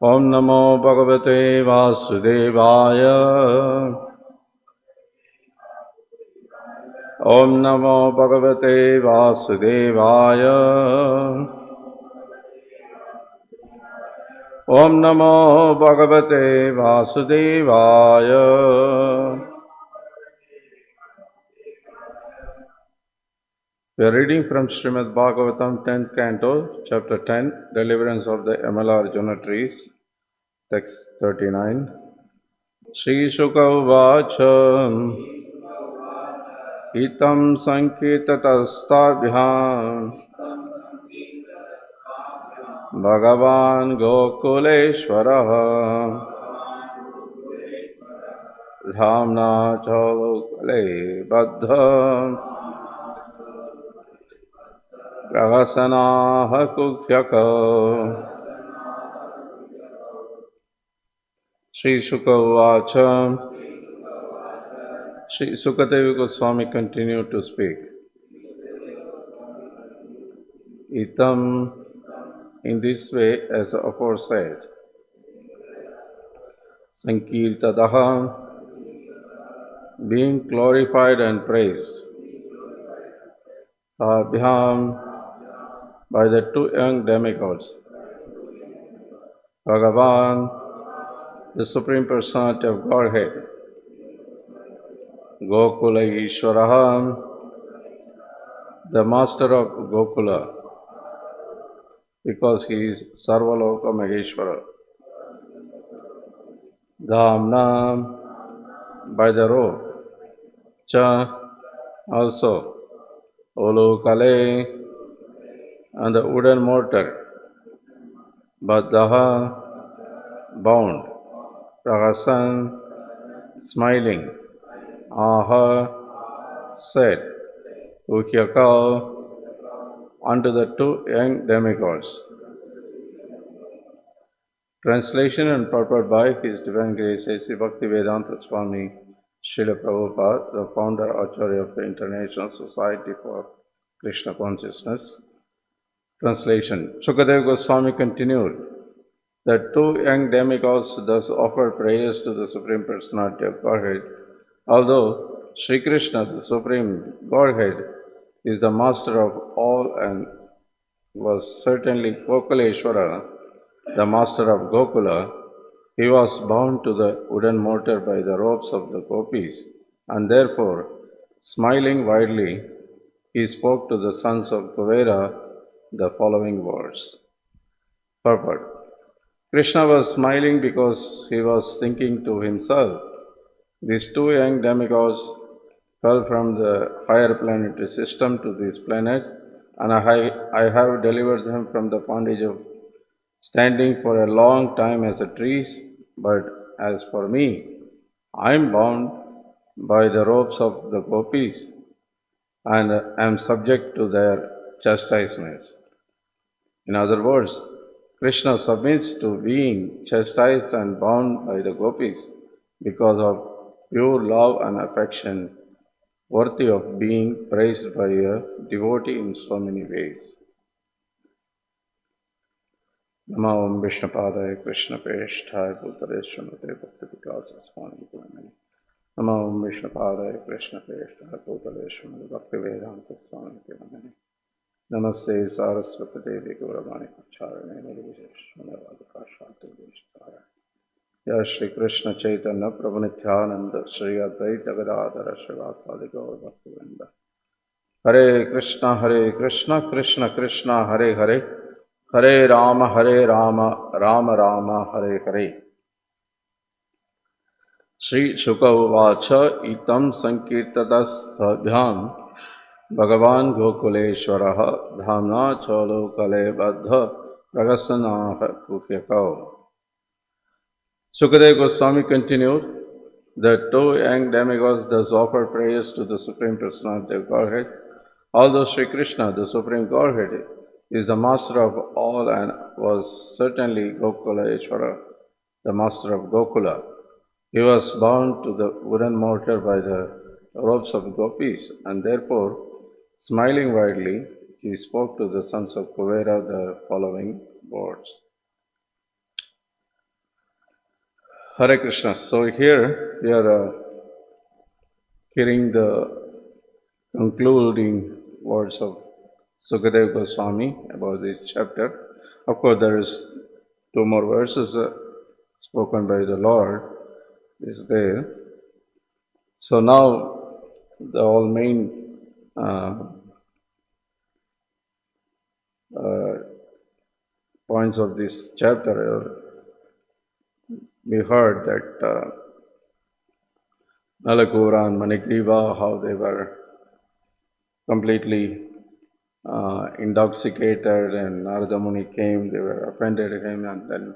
Om Namo Bhagavate Vasudevaya. Om Namo Bhagavate Vasudevaya. Om Namo Bhagavate Vasudevaya. We are reading from Srimad Bhagavatam, 10th Canto, Chapter 10, Deliverance of the Arjuna trees, text 39. Sri Shuka Uvacha Itam Sankirtatastabhyam Bhagavan Gokuleshwaraha Dhamna Chalokale Baddha Pravasanaha Kukhyaka. Sri Shuka Uvacha. Sri Sukadeva Goswami continued to speak. Itam, in this way, as aforesaid, Sankirtadaha, being glorified and praised, Abhyam, by the two young demigods, Bhagavan, the Supreme Personality of Godhead, Gokula Ishwaraha, the Master of Gokula, because he is Sarvaloka Maheshwara. Dhamna, by the robe, Cha, also, Olukale, and the wooden mortar, Baddhaha, bound, Prahasan, smiling, Aha, said, Ukyaka, unto the two young demigods. Translation and purport by His Divine Grace Sri Bhaktivedanta Swami Srila Prabhupada, the founder Acharya of the International Society for Krishna Consciousness. Translation. Sukadeva Goswami continued, the two young demigods thus offered prayers to the Supreme Personality of Godhead, although Sri Krishna, the Supreme Godhead, is the master of all and was certainly Gokuleshwara, the master of Gokula. He was bound to the wooden mortar by the ropes of the gopis, and therefore, smiling widely, he spoke to the sons of Kuvera the following words. Purport. Krishna was smiling because he was thinking to himself, these two young demigods fell from the higher planetary system to this planet, and I have delivered them from the bondage of standing for a long time as a trees, but as for me, I am bound by the ropes of the gopis and am subject to their chastisements. In other words, Krishna submits to being chastised and bound by the gopis because of pure love and affection, worthy of being praised by a devotee in so many ways. Namo Om Vishnupadaya Krishna Preshthaya Bhutale Srimate Bhaktivedanta Swami Namo Om Vishnupadaya Krishna Preshthaya Bhutale Srimate Bhaktivedanta Swami Namaste Saraswati Devi Gauravani Acharane Nirvisheshwanavadakashanti Vishtaya Ya Shri Krishna Chaitanya Prabhu Nityananda Shri Advaita Gadadhara Srivasadi Gaur Bhaktivinoda Hare Krishna Krishna Krishna Hare Hare Hare Rama Rama Rama Hare Hare. Sri Shuka Uvacha Itam Sankirtadasthabhyam Bhagavan Gokuleshwaraha Dhamna Chalokale Baddha Pragasanaha Kufyakao. Sukadeva Goswami continued, the two young demigods thus offered prayers to the Supreme Personality of Godhead. Although Sri Krishna, the Supreme Godhead, is the master of all and was certainly Gokuleshwara, the master of Gokula, he was bound to the wooden mortar by the ropes of gopis, and therefore, smiling widely, he spoke to the sons of Kuvera the following words. Hare Krishna. So here we are hearing the concluding words of Sukadeva Goswami about this chapter. Of course, there is two more verses spoken by the Lord is there. So now the all main points of this chapter we heard that Nalakura and Manigriva, how they were completely intoxicated, and Narada Muni came, they were offended him, and then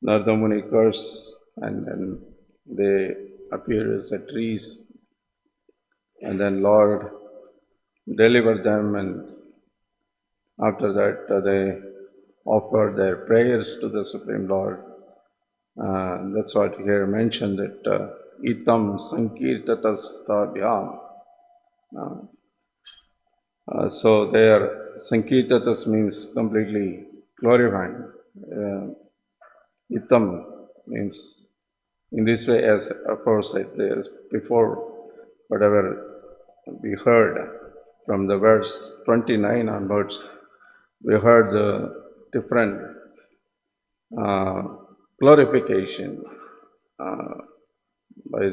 Narada Muni cursed, and then they appeared as the trees, and then Lord delivered them, and after that they offered their prayers to the Supreme Lord. That's what here mentioned, that itam sankirtatastabhyam. So their sankirtatas means completely glorifying. Itam means in this way, as aforesaid, as before, whatever we heard from the verse 29 onwards, we heard the different glorification by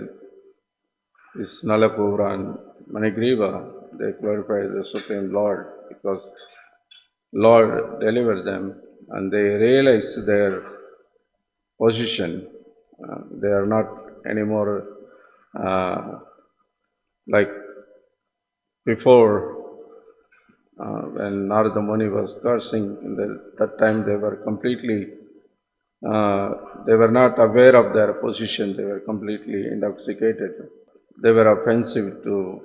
this Nalakura and Manigriva. They glorify the Supreme Lord because Lord delivered them, and they realize their position. They are not anymore like before when Narada Muni was cursing. That time they were completely, they were not aware of their position. They were completely intoxicated. They were offensive to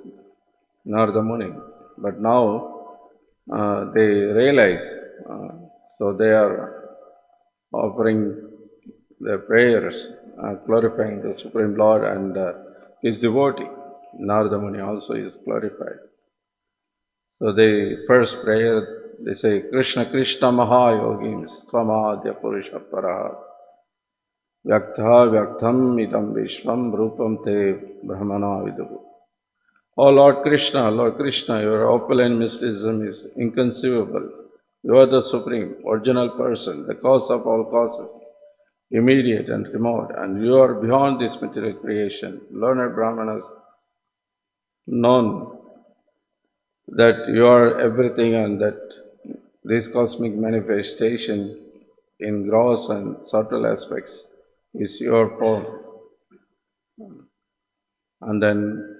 Narada Muni. But now they realize, so they are offering their prayers, glorifying the Supreme Lord and His devotee. Narada Muni also is glorified. So they first prayer, they say, Krishna Krishna Mahayogins Tvamadya Purusha Paraha Vyaktha Vyaktham Idam Vishwam Rupam Te Brahmana Viduhu. Oh Lord Krishna, your opulent mysticism is inconceivable. You are the Supreme, original person, the cause of all causes, immediate and remote, and you are beyond this material creation. Learned Brahmanas known that you are everything, and that this cosmic manifestation in gross and subtle aspects is your form. And then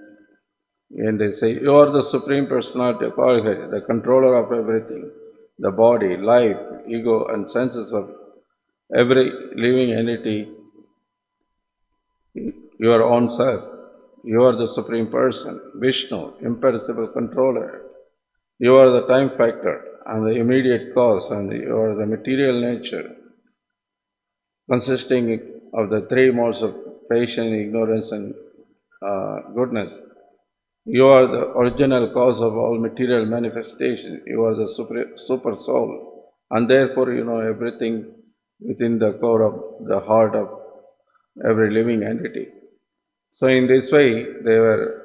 when they say, you are the Supreme Personality of Godhead, the controller of everything, the body, life, ego, and senses of every living entity, your own self. You are the Supreme Person, Vishnu, imperishable controller. You are the time factor and the immediate cause, and you are the material nature, consisting of the three modes of patience, ignorance, and goodness. You are the original cause of all material manifestation. You are the super soul, and therefore you know everything within the core of the heart of every living entity. So in this way, they were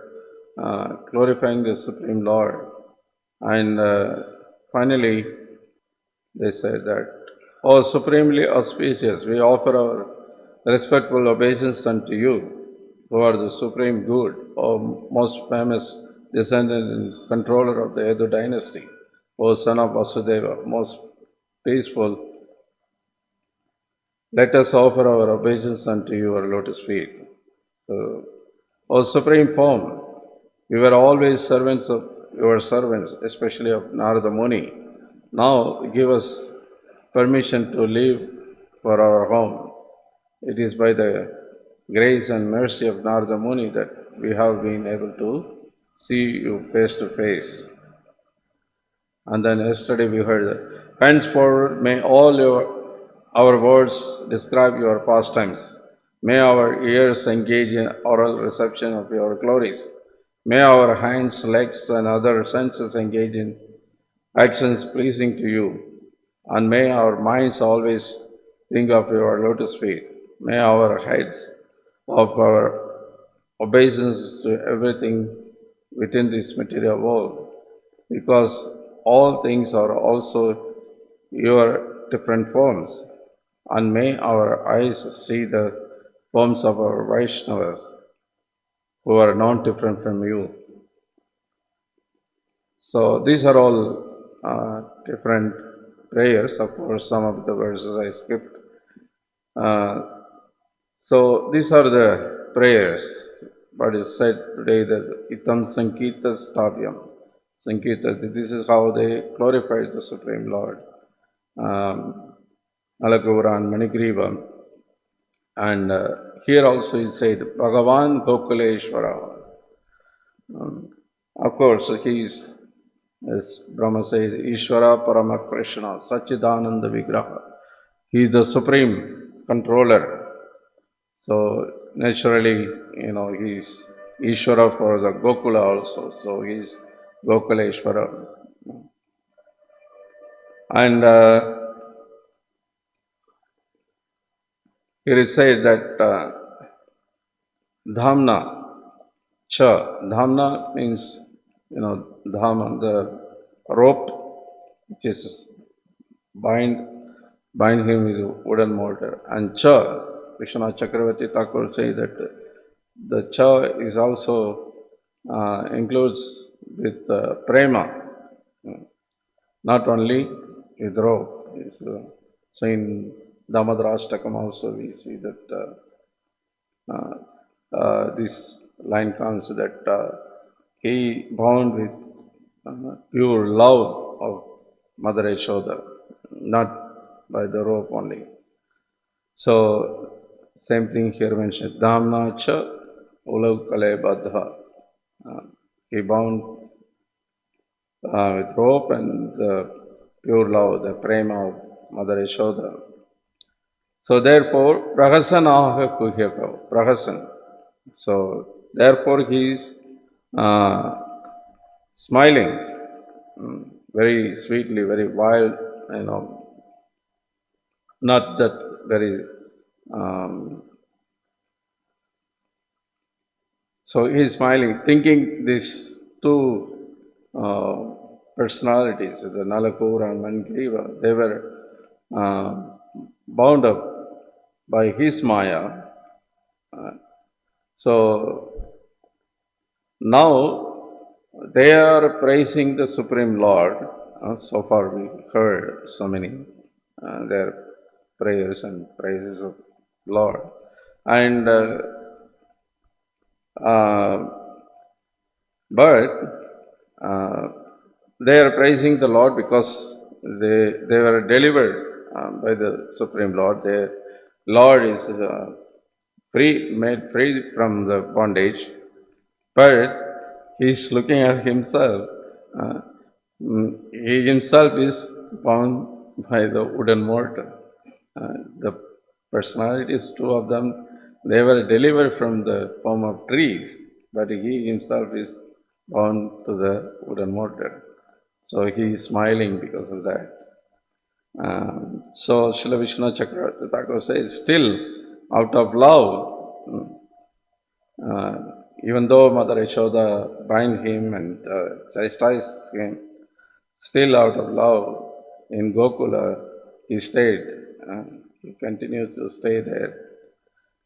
glorifying the Supreme Lord. And finally, they said that, O supremely auspicious, we offer our respectful obeisance unto you, who are the supreme good, O most famous descendant and controller of the Yadu dynasty, O son of Vasudeva, most peaceful. Let us offer our obeisance unto your lotus feet. So, O supreme form, we were always servants of your servants, especially of Narada Muni. Now give us permission to leave for our home. It is by the grace and mercy of Narada Muni that we have been able to see you face to face. And then yesterday we heard that, henceforward may all our words describe your pastimes. May our ears engage in oral reception of your glories. May our hands, legs, and other senses engage in actions pleasing to you. And may our minds always think of your lotus feet. May our heads of our obeisance to everything within this material world, because all things are also your different forms, and may our eyes see the forms of our Vaishnavas who are not different from you. So these are all different prayers. Of course, some of the verses I skipped. So these are the prayers. But it's said today that Itam Sankita Stavyam. Sankita, this is how they glorified the Supreme Lord. Alagura and Manigriva. And here also it said, Bhagavan Gokuleshwara. Of course, he is, as Brahma says, Ishvara Parama Krishna, Sachidananda Vigraha. He is the supreme controller. So naturally, he is Ishvara for the Gokula also. So he is Gokuleshwara. And here it said that Dhamna, Cha. Dhamna means, Dhamma, the rope which is bind him with a wooden mortar. And Cha, Krishna Chakravarti Thakur say that the Cha is also includes with prema, not only with rope. So in Damadarashtakam also we see that this line comes that he bound with pure love of Mother Yashoda, not by the rope only. So same thing here mentioned. Dhamna cha ulav kale badha. He bound with rope and pure love, the prema of Mother Yashoda. So therefore, prahasanaha kuhyaka, prahasan. So therefore he is smiling very sweetly, very wild, not that very. So he is smiling, thinking these two personalities, the Nalakura and Mangriva, they were bound up by his Maya. So now they are praising the Supreme Lord. So far we heard so many their prayers and praises of Lord. And but they are praising the Lord because they were delivered by the Supreme Lord. Their Lord is made free from the bondage, but he is looking at himself. He himself is bound by the wooden mortar. The personalities, two of them, they were delivered from the form of trees, but he himself is bound to the wooden mortar. So he is smiling because of that. So Srila Vishnu Chakravarti Thakur says, still out of love, even though Mother Yashoda bind him and chastise him, still out of love, in Gokula he stayed. He continues to stay there.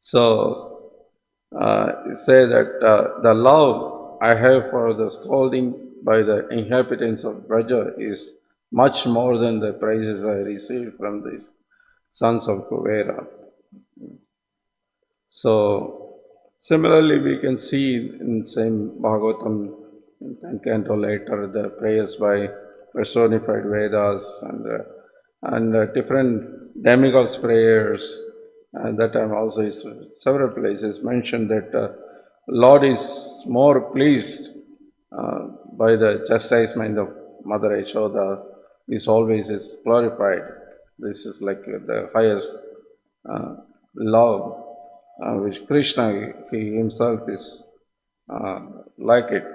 So it says that the love I have for the scolding by the inhabitants of Braja is much more than the praises I received from these sons of Kuvera. So similarly, we can see in same Bhagavatam and canto later the prayers by personified Vedas and different demigods' prayers. And that time also is several places mentioned that Lord is more pleased by the chastisement of Mother Yashoda, is always is glorified. This is like the highest love which Krishna, he himself is like it.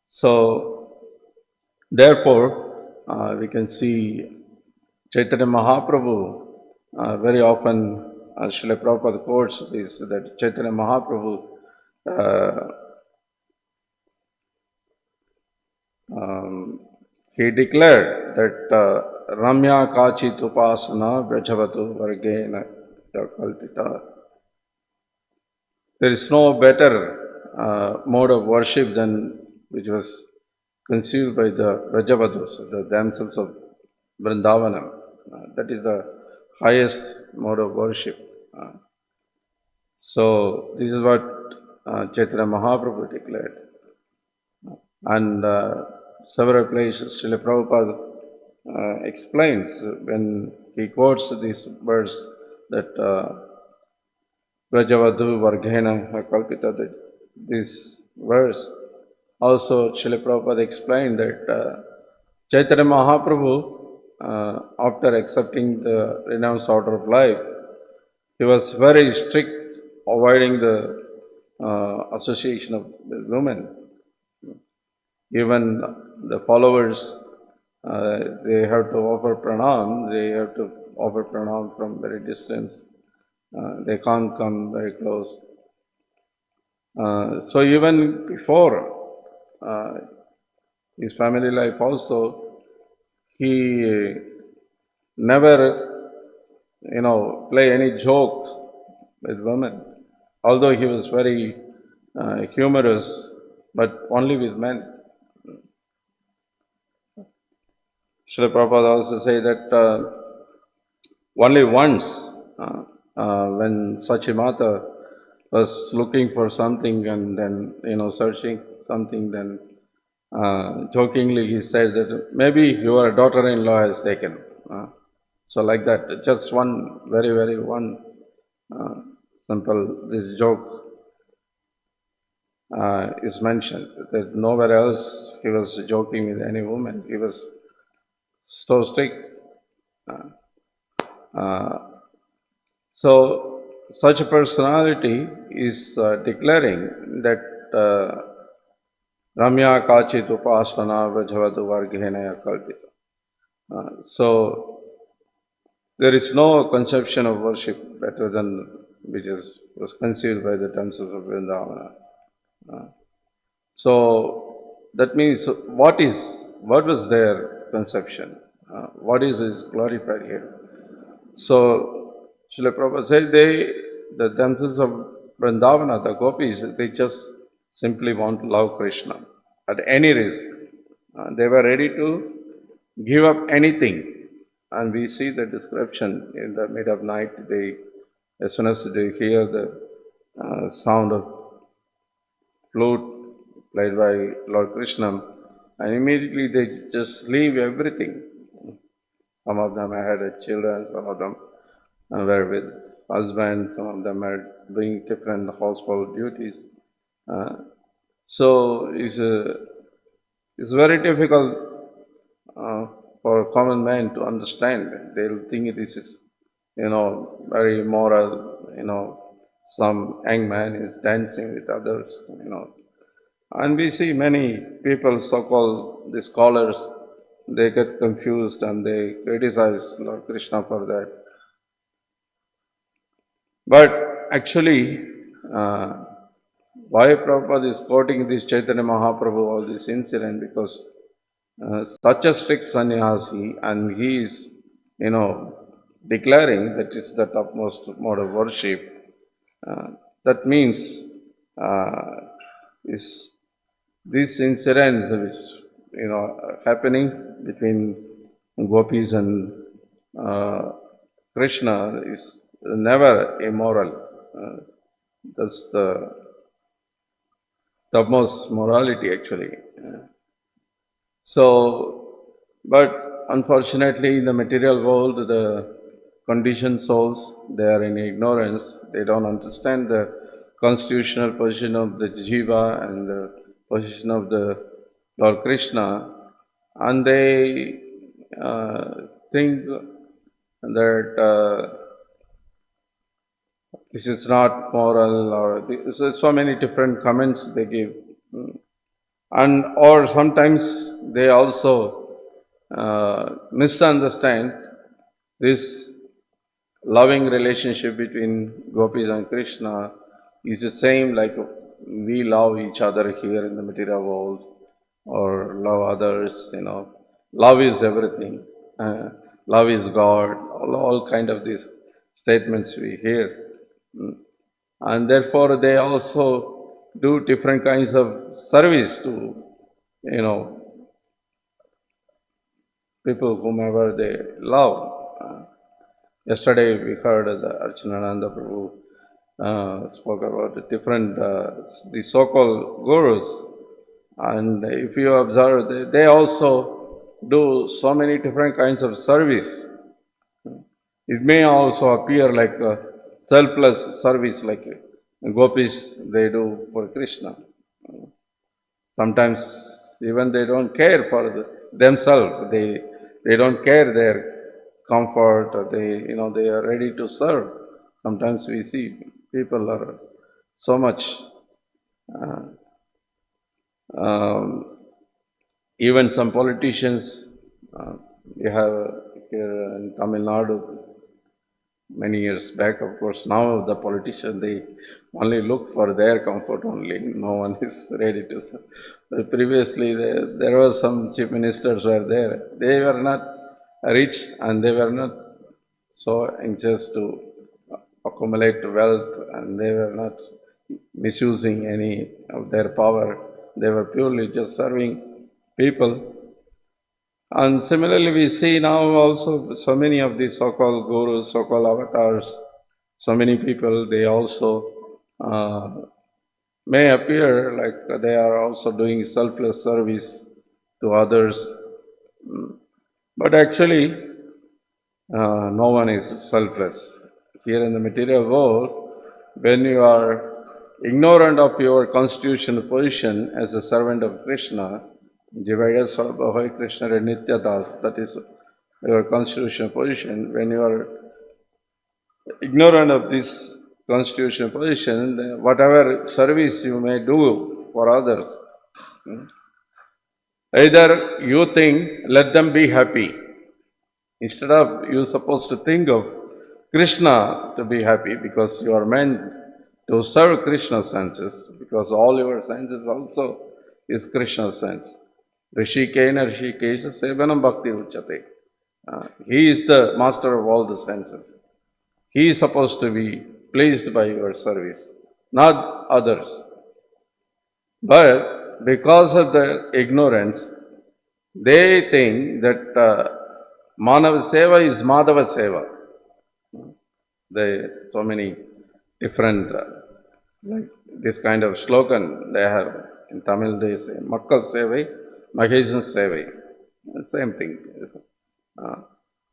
So therefore we can see Chaitanya Mahaprabhu very often Srila Prabhupada quotes this, that Chaitanya Mahaprabhu he declared that Ramya Kachit Upasana Vrajavatu Vargena Kalpita. There is no better mode of worship than which was conceived by the Vrajavatus, the damsels of Vrindavanam. That is the highest mode of worship. So this is what Chaitanya Mahaprabhu declared. And several places Srila Prabhupada explains when he quotes this verse that Vrajavadu Varghena Kalpita, that this verse. Also Srila Prabhupada explained that Chaitanya Mahaprabhu, after accepting the renounced order of life, he was very strict, avoiding the association of women. Even the followers, they have to offer pranam, they have to offer pranam from very distance. They can't come very close. So even before his family life also, he never, play any jokes with women. Although he was very humorous, but only with men. Srila Prabhupada also say that only once when Sachimata was looking for something and then, searching something, then jokingly he said that maybe your daughter-in-law has taken. So like that, just one, very, very one simple, this joke is mentioned. That nowhere else he was joking with any woman. He was so strict. So such a personality is declaring that Ramya Kachit Upasana Vrajavadu Varghenaya Kalpita. So there is no conception of worship better than which was conceived by the damsels of Vrindavana. So that means what was their conception? What is glorified here? So Srila Prabhupada said the damsels of Vrindavana, the gopis, they just simply want to love Krishna at any risk. They were ready to give up anything. And we see the description in the mid of night, as soon as they hear the sound of flute played by Lord Krishna, and immediately they just leave everything. Some of them had children, some of them were with husbands, some of them are doing different household duties. So it's very difficult for a common man to understand. They'll think this is, very immoral, some young man is dancing with others, And we see many people, so-called the scholars, they get confused and they criticize Lord Krishna for that. But actually, why Prabhupada is quoting this Chaitanya Mahaprabhu, all this incident, because such a strict sannyasi, and he is, declaring that is the topmost mode of worship. That means is this incident which happening between gopis and Krishna is never immoral. That's the topmost morality actually. So, but unfortunately in the material world, the conditioned souls, they are in ignorance. They don't understand the constitutional position of the jiva and the position of the Lord Krishna, and they think that this is not moral, or so many different comments they give. And or sometimes they also misunderstand this loving relationship between gopis and Krishna is the same like we love each other here in the material world or love others, Love is everything. Love is God. All kind of these statements we hear. And therefore they also do different kinds of service to, people whomever they love. Yesterday we heard the Archanananda Prabhu spoke about the different, the so-called gurus. And if you observe, they also do so many different kinds of service. It may also appear like a selfless service, like gopis they do for Krishna. Sometimes even they don't care for themselves. They don't care their comfort, or they are ready to serve. Sometimes we see people are so much. Even some politicians, we have here in Tamil Nadu, many years back, of course, now the politicians, they only look for their comfort only. No one is ready to serve. But previously, there was some chief ministers were there. They were not rich and they were not so anxious to accumulate wealth, and they were not misusing any of their power. They were purely just serving people. And similarly, we see now also so many of these so-called gurus, so-called avatars, so many people, they also may appear like they are also doing selfless service to others. But actually, no one is selfless. Here in the material world, when you are ignorant of your constitutional position as a servant of Krishna, divided Swabhava Krishna Nityadas, that is your constitutional position. When you are ignorant of this constitutional position, then whatever service you may do for others, either you think, let them be happy. Instead of you supposed to think of Krishna to be happy, because you are meant to serve Krishna's senses, because all your senses also is Krishna's sense. Rishikena Rishikesha Sevanam Bhakti Uchate. He is the master of all the senses. He is supposed to be pleased by your service, not others. But because of their ignorance, they think that Manava seva is Madhava seva. So many different, like this kind of slogan they have. In Tamil they say, Makkal Sevai, Mahesan Sevai. Same thing.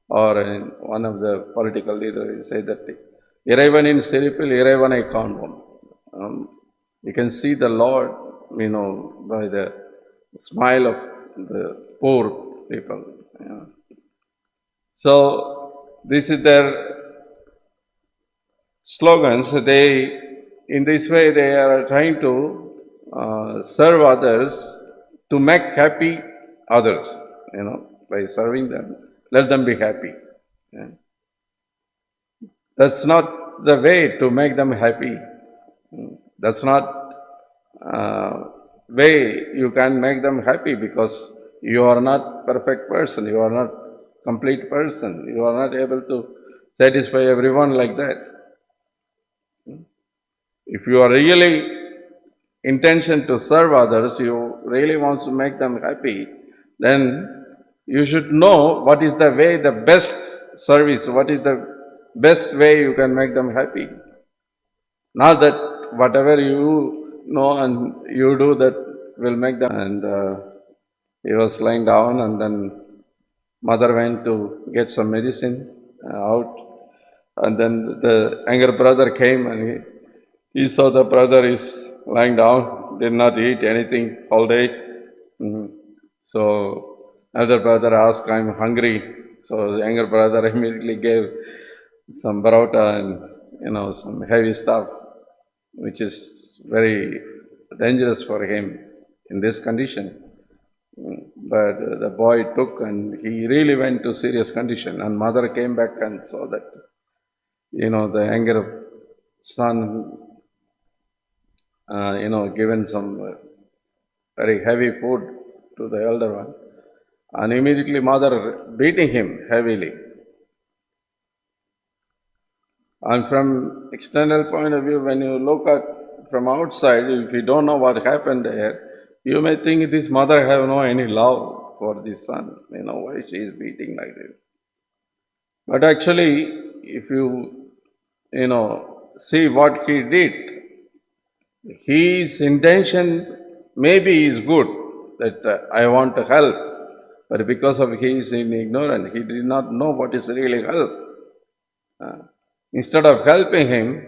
Or in one of the political leaders say that, Iraivanin Siripil, Iraivanai Kanvam. You can see the Lord, by the smile of the poor people. So, this is their slogans. In this way, they are trying to serve others to make happy others, by serving them. Let them be happy. That's not the way to make them happy. That's not way you can make them happy, because you are not perfect person. You are not complete person. You are not able to satisfy everyone like that. If you are really intention to serve others, you really want to make them happy, then you should know what is the way, the best service, what is the best way you can make them happy. Not that whatever you know and you do that will make them. And he was lying down, and then mother went to get some medicine out, and then the younger brother came, and he saw the brother is lying down, did not eat anything all day. So elder brother asked, I'm hungry. So the younger brother immediately gave some parota and some heavy stuff, which is very dangerous for him in this condition. But the boy took, and he really went to serious condition, and mother came back and saw that the younger son, given some very heavy food to the elder one, and immediately mother beating him heavily. And from external point of view, when you look at from outside, if you don't know what happened there, you may think this mother have no any love for this son. Why she is beating like this. But actually, if you see what he did, his intention maybe is good that I want to help, but because of his ignorance, he did not know what is really help. Instead of helping him,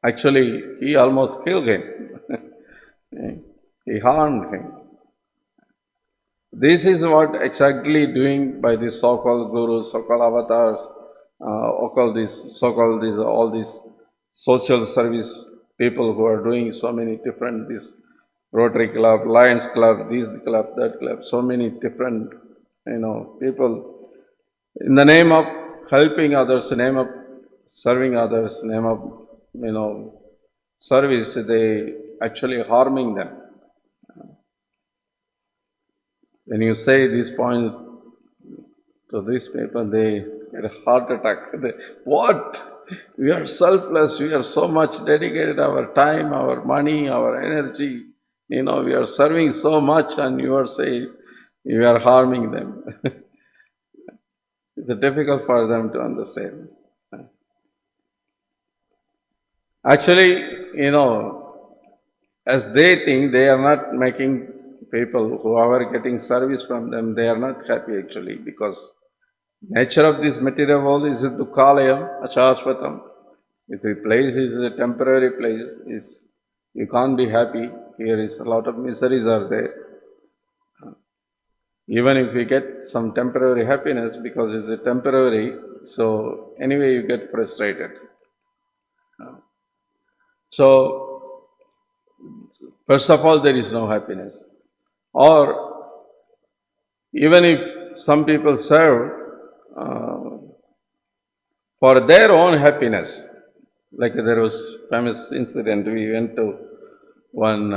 actually he almost killed him. He harmed him. This is what exactly doing by these so-called gurus, so-called avatars, all these social service people who are doing so many different, this Rotary Club, Lions Club, this club, that club, so many different, people, in the name of helping others, in the name of serving others, in the name of, service, they actually harming them. When you say these points to these people, they get a heart attack. What? We are selfless. We are so much dedicated our time, our money, our energy. We are serving so much, and you are saying you are harming them. It's difficult for them to understand. Actually, as they think, they are not making people who are getting service from them, they are not happy actually, because nature of this material world is dukhalayam, achashvatam. If the place is a temporary place, you can't be happy. Here is a lot of miseries are there. Even if we get some temporary happiness, because it's a temporary, so anyway you get frustrated. So, first of all, there is no happiness. Or even if some people serve for their own happiness, like there was famous incident, we went to one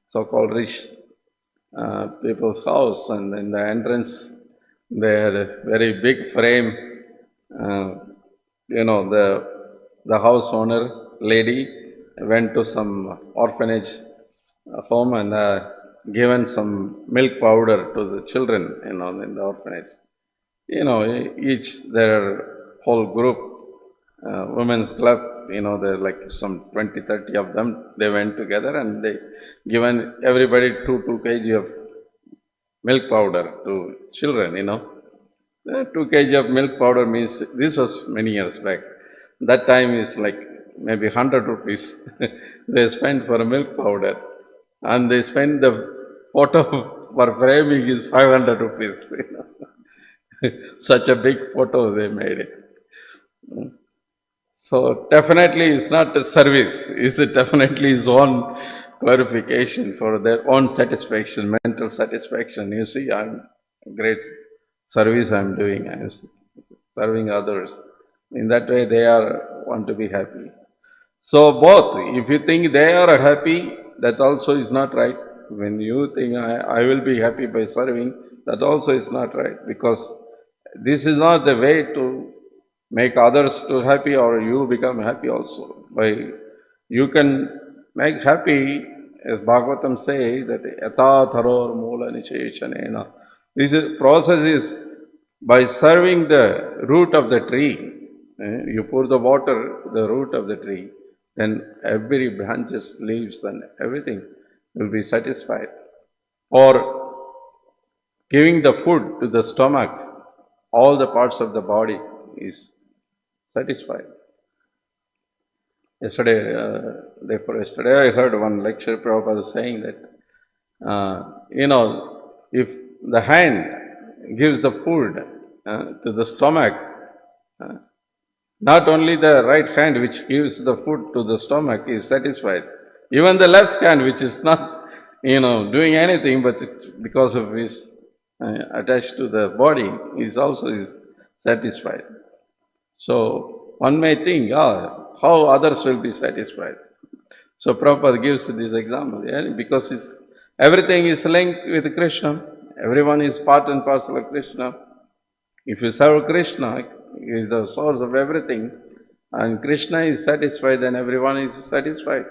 so-called rich people's house, and in the entrance they had a very big frame. The house owner lady went to some orphanage home and given some milk powder to the children, in the orphanage. Each their whole group, women's club, there are like some 20, 30 of them, they went together and they given everybody 2 kg of milk powder to children, 2 kg of milk powder means, this was many years back. That time is like maybe 100 rupees. They spent for a milk powder, and they spent the photo for framing is 500 rupees. Such a big photo they made it. So definitely it's not a service, it's definitely his own glorification for their own satisfaction, mental satisfaction. You see, I'm great service I'm doing, I'm serving others. In that way they want to be happy. So both, if you think they are happy, that also is not right. When you think I will be happy by serving, that also is not right, because this is not the way to make others to happy or you become happy also. You can make happy, as Bhagavatam says, that yata tharor moola nicheshanena. This process is by serving the root of the tree. You pour the water to the root of the tree, then every branches, leaves and everything will be satisfied. Or giving the food to the stomach, all the parts of the body is satisfied. Yesterday I heard one lecture, Prabhupada saying that, if the hand gives the food to the stomach, not only the right hand which gives the food to the stomach is satisfied, even the left hand, which is not, doing anything, but because of his attached to the body, is also satisfied. So one may think, how others will be satisfied. So Prabhupada gives this example, because everything is linked with Krishna. Everyone is part and parcel of Krishna. If you serve Krishna, he is the source of everything, and Krishna is satisfied, then everyone is satisfied.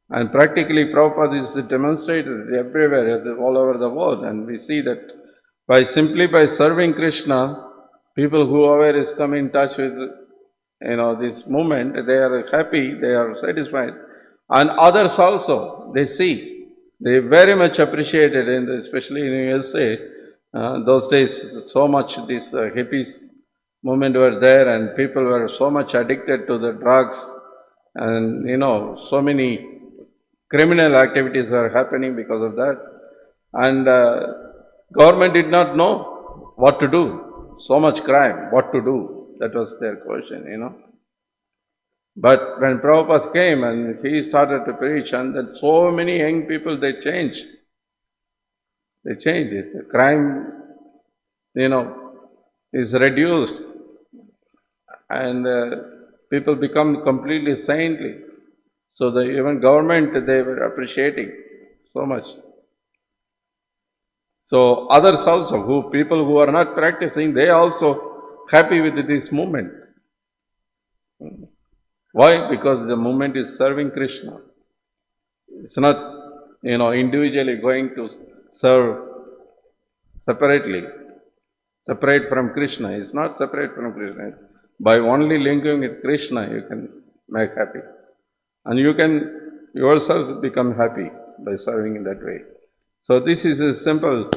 And practically Prabhupada is demonstrated everywhere, all over the world, and we see that simply by serving Krishna, people whoever is come in touch with this movement, they are happy, they are satisfied. And others also, they see, they very much appreciate it, and especially in USA, those days so much this hippies movement were there, and people were so much addicted to the drugs, and so many criminal activities were happening because of that. And government did not know what to do. So much crime, what to do? That was their question, But when Prabhupada came and he started to preach, and then so many young people, they changed. They changed it. The crime, is reduced, and people become completely saintly. So even government, they were appreciating so much. So others also, people who are not practicing, they also happy with this movement. Why? Because the movement is serving Krishna. It's not, individually going to serve separately, separate from Krishna. It's not separate from Krishna. By only linking with Krishna, you can make happy. And you can yourself become happy by serving in that way. So this is a simple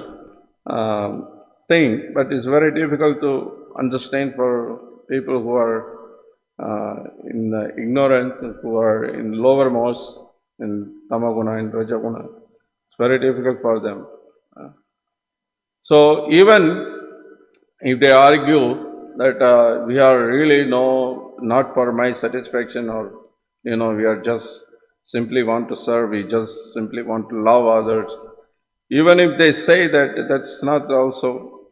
thing, but it's very difficult to understand for people who are ignorant, who are in lowermost, in tamaguna, in rajaguna. It's very difficult for them. So even if they argue that we are really not for my satisfaction, or we are just simply want to serve, we just simply want to love others. Even if they say that, that's not also,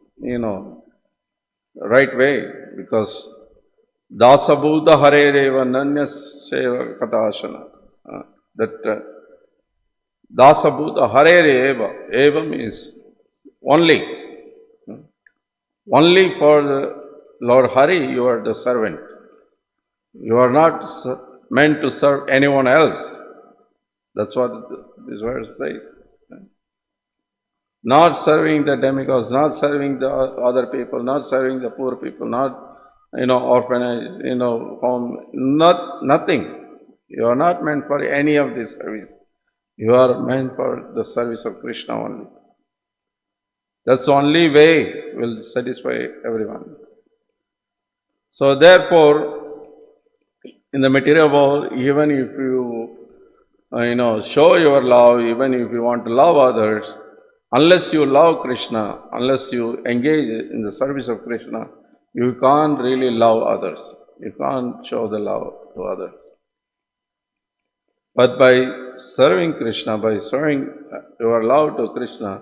right way, because dasabhuta harereva nanyas seva katashana. That dasabhuta harereva, eva means only. Only for the Lord Hari, you are the servant. You are not meant to serve anyone else. That's what this verse says. Not serving the demigods, not serving the other people, not serving the poor people, not, orphanage, home, nothing. You are not meant for any of this service. You are meant for the service of Krishna only. That's the only way will satisfy everyone. So therefore, in the material world, even if you, show your love, even if you want to love others, unless you love Krishna, unless you engage in the service of Krishna, you can't really love others. You can't show the love to others. But by serving Krishna, by showing your love to Krishna,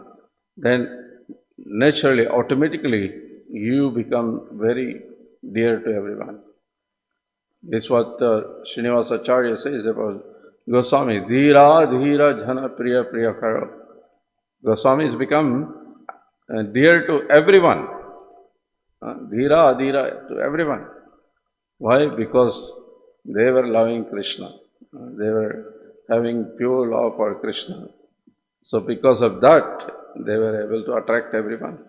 then naturally, automatically, you become very dear to everyone. This is what Srinivasa Acharya says about Goswami. Dhira dhira jhana priya priya karo. Goswami has become dear to everyone. Dhira dhira to everyone. Why? Because they were loving Krishna. They were having pure love for Krishna. So because of that, they were able to attract everyone.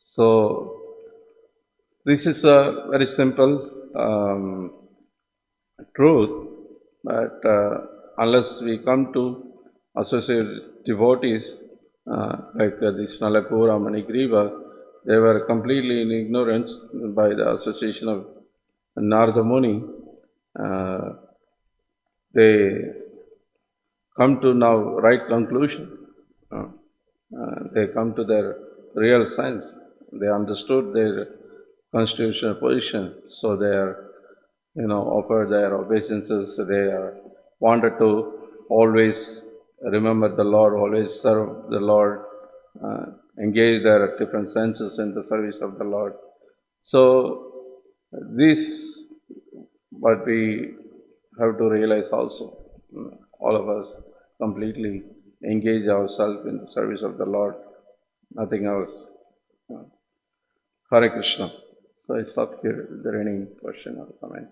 So this is a very simple truth, that unless we come to associate devotees like this Nalakura, Manigriva, they were completely in ignorance. By the association of Narada Muni, they come to now right conclusion. They come to their real sense. They understood their constitutional position, so they are, offer their obeisances. They wanted to always remember the Lord, always serve the Lord, engage their different senses in the service of the Lord. So this, what we have to realize also, all of us completely engage ourselves in the service of the Lord, nothing else. Hare Krishna. So I stop here. Is there any question or comment?